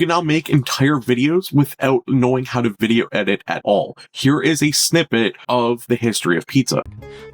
You can now make entire videos without knowing how to video edit at all. Here is a snippet of the history of pizza.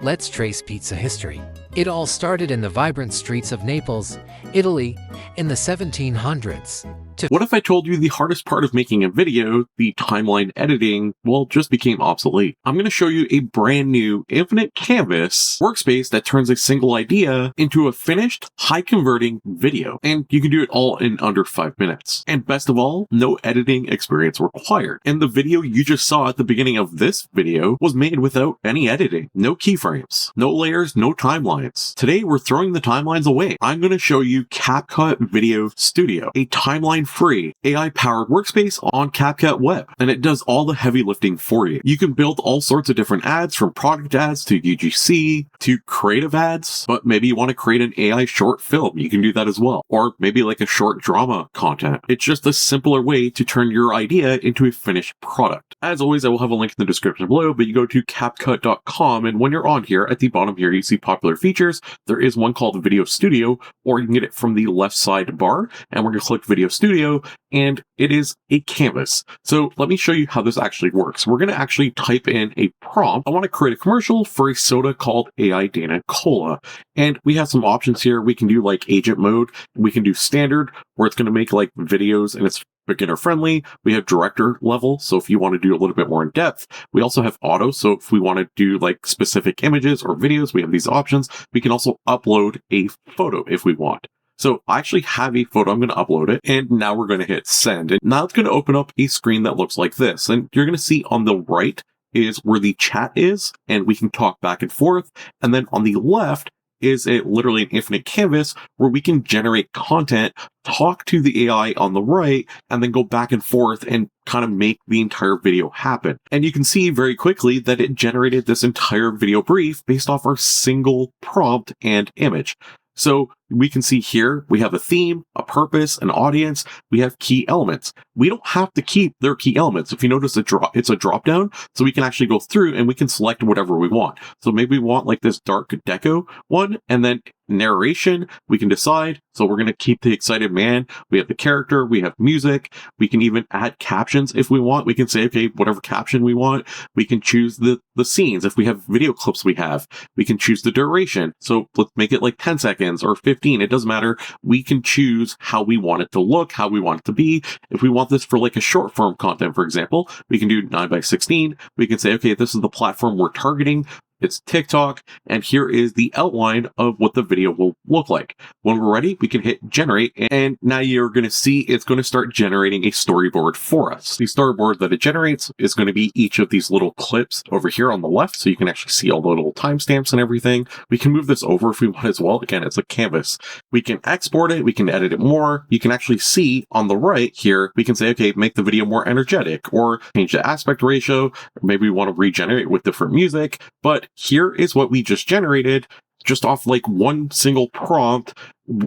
Let's trace pizza history. It all started in the vibrant streets of Naples, Italy, in the 1700s. What if I told you the hardest part of making a video, the timeline editing, well, just became obsolete? I'm going to show you a brand new infinite canvas workspace that turns a single idea into a finished, high-converting video. And you can do it all in under 5 minutes. And best of all, no editing experience required. And the video you just saw at the beginning of this video was made without any editing. No keyframes, no layers, no timelines. Today, we're throwing the timelines away. I'm going to show you CapCut Video Studio, a timeline-free, AI-powered workspace on CapCut Web. And it does all the heavy lifting for you. You can build all sorts of different ads, from product ads to UGC to creative ads. But maybe you want to create an AI short film. You can do that as well. Or maybe like a short drama content. It's just a simpler way to turn your idea into a finished product. As always, I will have a link in the description below, but you go to CapCut.com, and when you're on here, at the bottom here, you see popular features. There is one called Video Studio, or you can get it from the left side bar, and we're going to click Video Studio, and it is a canvas. So let me show you how this actually works. We're going to actually type in a prompt. I want to create a commercial for a soda called AI Dana Cola, and we have some options here. We can do like agent mode. We can do standard, where it's going to make like videos and it's beginner friendly. We have director level, so if you want to do a little bit more in depth. We also have auto, so if we want to do like specific images or videos, we have these options. We can also upload a photo if we want. So I actually have a photo. I'm going to upload it, and now we're going to hit send. And now it's going to open up a screen that looks like this. And you're going to see on the right is where the chat is, and we can talk back and forth. And then on the left is literally an infinite canvas where we can generate content, talk to the AI on the right, and then go back and forth and kind of make the entire video happen. And you can see very quickly that it generated this entire video brief based off our single prompt and image. So we can see here, we have a theme, a purpose, an audience, we have key elements. We don't have to keep their key elements. If you notice it's a drop down, so we can actually go through and we can select whatever we want. So maybe we want like this dark deco one, and then narration, we can decide. So we're going to keep the excited man. We have the character, we have music. We can even add captions if we want. We can say, okay, whatever caption we want. We can choose the scenes. If we have video clips we can choose the duration. So let's make it like 10 seconds or 15. It doesn't matter. We can choose how we want it to look, how we want it to be. If we want this for like a short form content, for example, we can do 9:16. We can say, okay, this is the platform we're targeting. It's TikTok, and here is the outline of what the video will look like. When we're ready, we can hit generate, and now you're going to see it's going to start generating a storyboard for us. The storyboard that it generates is going to be each of these little clips over here on the left, so you can actually see all the little timestamps and everything. We can move this over if we want as well. Again, it's a canvas. We can export it, we can edit it more. You can actually see on the right here, we can say, okay, make the video more energetic, or change the aspect ratio, or maybe we want to regenerate with different music, but here is what we just generated just off like one single prompt,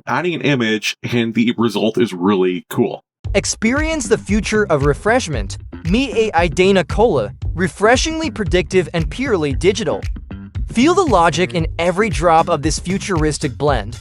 adding an image, and the result is really cool. Experience the future of refreshment. Meet AI Dana Cola, refreshingly predictive and purely digital. Feel the logic in every drop of this futuristic blend.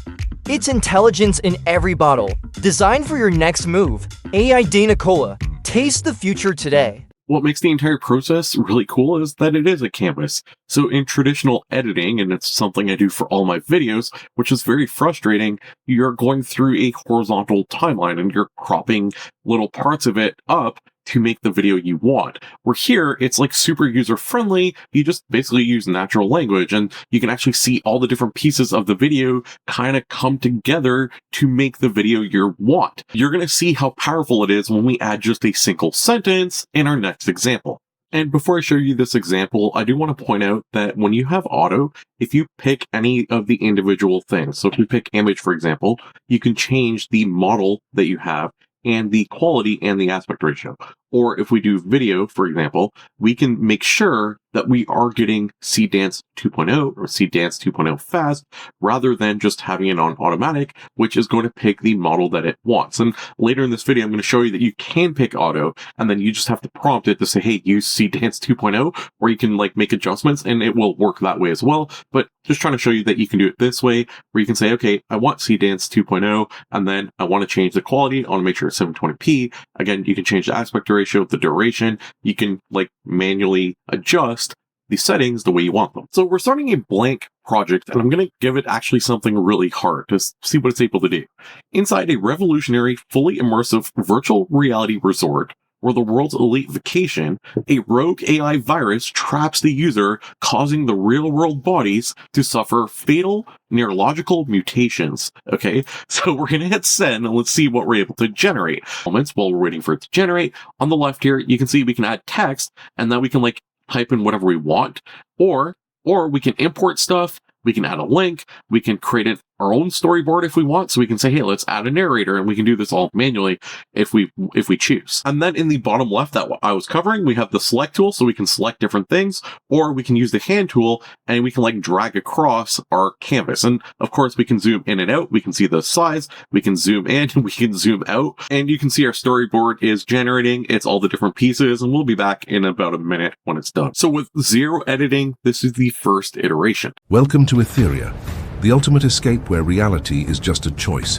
It's intelligence in every bottle. Designed for your next move. AI Dana Cola. Taste the future today. What makes the entire process really cool is that it is a canvas. So in traditional editing, and it's something I do for all my videos, which is very frustrating, you're going through a horizontal timeline and you're cropping little parts of it up to make the video you want. Where here, it's like super user-friendly. You just basically use natural language, and you can actually see all the different pieces of the video kind of come together to make the video you want. You're going to see how powerful it is when we add just a single sentence in our next example. And before I show you this example, I do want to point out that when you have auto, if you pick any of the individual things, so if you pick image, for example, you can change the model that you have and the quality and the aspect ratio. Or if we do video, for example, we can make sure that that we are getting Seeddance 2.0 or Seeddance 2.0 fast, rather than just having it on automatic, which is going to pick the model that it wants. And later in this video, I'm going to show you that you can pick auto, and then you just have to prompt it to say, hey, use Seeddance 2.0, or you can like make adjustments and it will work that way as well. But just trying to show you that you can do it this way, where you can say, okay, I want Seeddance 2.0, and then I want to change the quality. I want to make sure it's 720p. Again, you can change the aspect ratio, the duration. You can like manually adjust the settings the way you want them. So we're starting a blank project, and I'm going to give it actually something really hard to see what it's able to do. Inside a revolutionary, fully immersive virtual reality resort, or the world's elite vacation, a rogue AI virus traps the user, causing the real-world bodies to suffer fatal neurological mutations. Okay, so we're going to hit send, and let's see what we're able to generate. Moments while we're waiting for it to generate. On the left here, you can see we can add text, and then we can like type in whatever we want, or we can import stuff. We can add a link. We can create our own storyboard if we want. So we can say, hey, let's add a narrator, and we can do this all manually if we choose. And then in the bottom left that I was covering, we have the select tool, so we can select different things, or we can use the hand tool and we can like drag across our canvas. And of course we can zoom in and out. We can see the size, we can zoom in, we can zoom out, and you can see our storyboard is generating. It's all the different pieces, and we'll be back in about a minute when it's done. So with zero editing, this is the first iteration. Welcome to Etheria, the ultimate escape where reality is just a choice.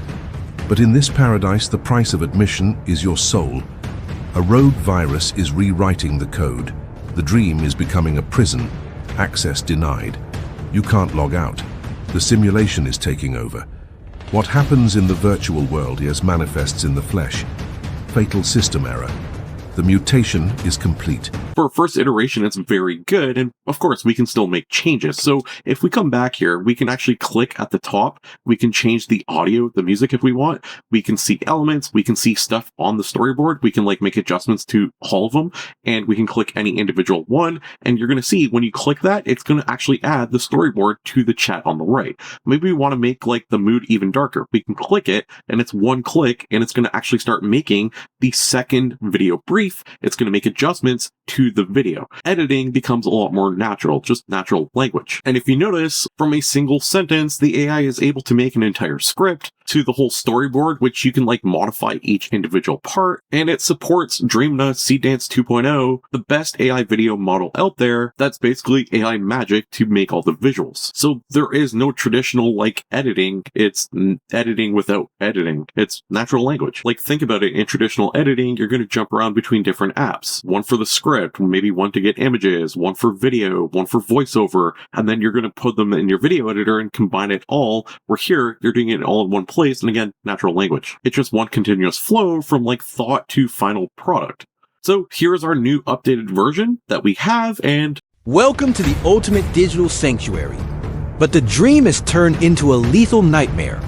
But in this paradise, the price of admission is your soul. A rogue virus is rewriting the code. The dream is becoming a prison. Access denied. You can't log out. The simulation is taking over. What happens in the virtual world is manifests in the flesh. Fatal system error. The mutation is complete. For a first iteration, it's very good, and of course we can still make changes. So if we come back here, we can actually click at the top. We can change the audio, the music if we want. We can see elements. We can see stuff on the storyboard. We can like make adjustments to all of them, and we can click any individual one. And you're going to see when you click that, it's going to actually add the storyboard to the chat on the right. Maybe we want to make like the mood even darker. We can click it, and it's one click, and it's going to actually start making the second video brief. It's going to make adjustments to the video. Editing becomes a lot more natural, just natural language. And if you notice, from a single sentence, the AI is able to make an entire script to the whole storyboard, which you can like modify each individual part. And it supports Dreamna Seeddance 2.0, the best AI video model out there. That's basically AI magic to make all the visuals. So there is no traditional like editing. It's editing without editing. It's natural language. Like think about it, in traditional editing, you're going to jump around between different apps. One for the script, maybe one to get images, one for video, one for voiceover, and then you're going to put them in your video editor and combine it all. Where here, you're doing it all in one place, and again, natural language. It's just one continuous flow from like thought to final product. So here's our new updated version that we have, and welcome to the ultimate digital sanctuary. But the dream is turned into a lethal nightmare.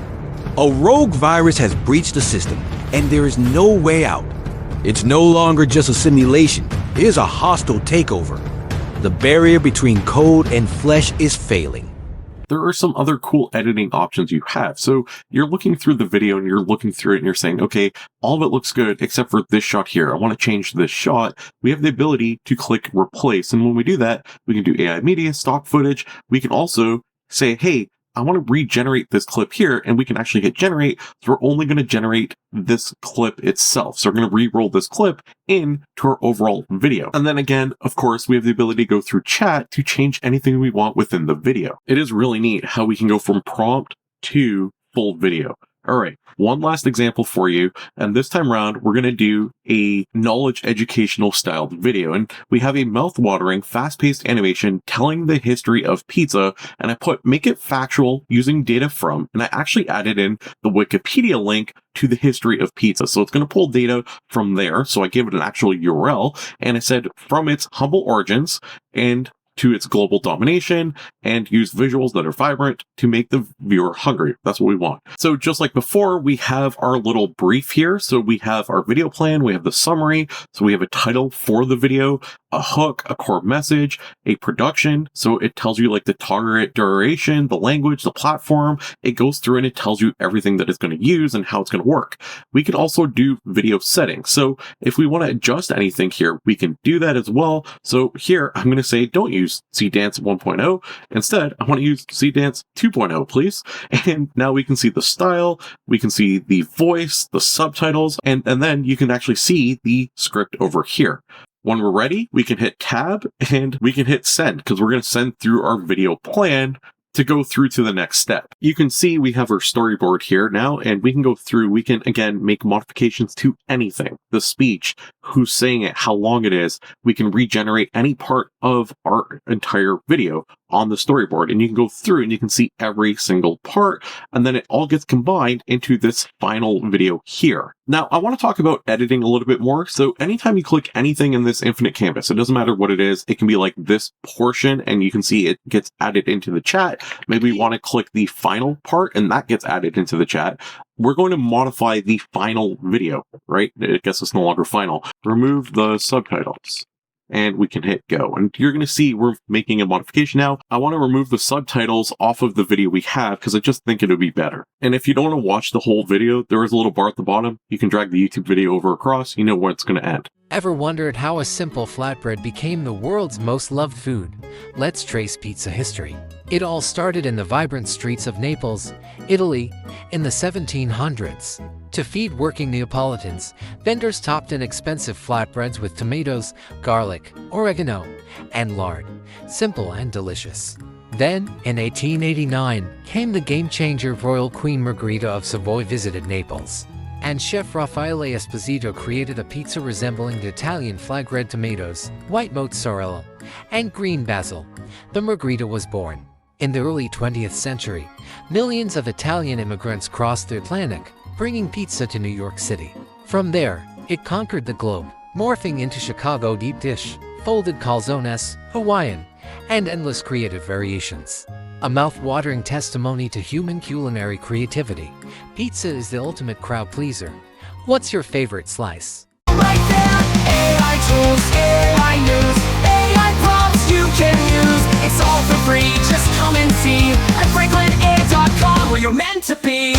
A rogue virus has breached the system, and there is no way out. It's no longer just a simulation, it is a hostile takeover. The barrier between code and flesh is failing. there are some other cool editing options you have. So you're looking through the video and you're looking through it and you're saying, okay, all of it looks good except for this shot here. I want to change this shot. We have the ability to click replace. And when we do that, we can do AI media, stock footage. We can also say, hey, I want to regenerate this clip here, and we can actually hit generate. So we're only going to generate this clip itself. So we're going to re-roll this clip into our overall video. And then again, of course, we have the ability to go through chat to change anything we want within the video. It is really neat how we can go from prompt to full video. All right, one last example for you. And this time around, we're going to do a knowledge educational styled video. And we have a mouth-watering, fast-paced animation telling the history of pizza. And I put make it factual using data from, and I actually added in the Wikipedia link to the history of pizza. So it's going to pull data from there. So I gave it an actual URL, and I said from its humble origins and to its global domination, and use visuals that are vibrant to make the viewer hungry. That's what we want. So just like before, we have our little brief here. So we have our video plan, we have the summary, so we have a title for the video, a hook, a core message, a production. So it tells you like the target duration, the language, the platform. It goes through and it tells you everything that it's going to use and how it's going to work. We can also do video settings. So if we want to adjust anything here, we can do that as well. So here I'm going to say, don't use use Seeddance 1.0. Instead, I want to use Seeddance 2.0, please. And now we can see the style, we can see the voice, the subtitles, and then you can actually see the script over here. When we're ready, we can hit tab and we can hit send, because we're going to send through our video plan to go through to the next step. You can see we have our storyboard here now, and we can go through, we can again make modifications to anything. The speech, who's saying it, how long it is. We can regenerate any part of our entire video on the storyboard, and you can go through and you can see every single part, and then it all gets combined into this final video here. Now, I want to talk about editing a little bit more. So anytime you click anything in this infinite canvas, it doesn't matter what it is. It can be like this portion, and you can see it gets added into the chat. Maybe we want to click the final part, and that gets added into the chat. We're going to modify the final video, right? I guess it's no longer final. Remove the subtitles. And we can hit go. And you're going to see we're making a modification now. I want to remove the subtitles off of the video we have because I just think it would be better. And if you don't want to watch the whole video, there is a little bar at the bottom. You can drag the YouTube video over across. You know where it's going to end. Ever wondered how a simple flatbread became the world's most loved food? Let's trace pizza history. It all started in the vibrant streets of Naples, Italy, in the 1700s. To feed working Neapolitans, vendors topped inexpensive flatbreads with tomatoes, garlic, oregano, and lard. Simple and delicious. Then, in 1889, came the game-changer royal Queen Margherita of Savoy visited Naples. And Chef Raffaele Esposito created a pizza resembling the Italian flag: red tomatoes, white mozzarella, and green basil. The Margherita was born. In the early 20th century, millions of Italian immigrants crossed the Atlantic, bringing pizza to New York City. From there, it conquered the globe, morphing into Chicago deep dish, folded calzones, Hawaiian, and endless creative variations. A mouth-watering testimony to human culinary creativity, pizza is the ultimate crowd pleaser. What's your favorite slice? Right there, AI tools, AI news, AI prompts you can use. It's all for free, just come and see at FranklinAir.com where you're meant to be.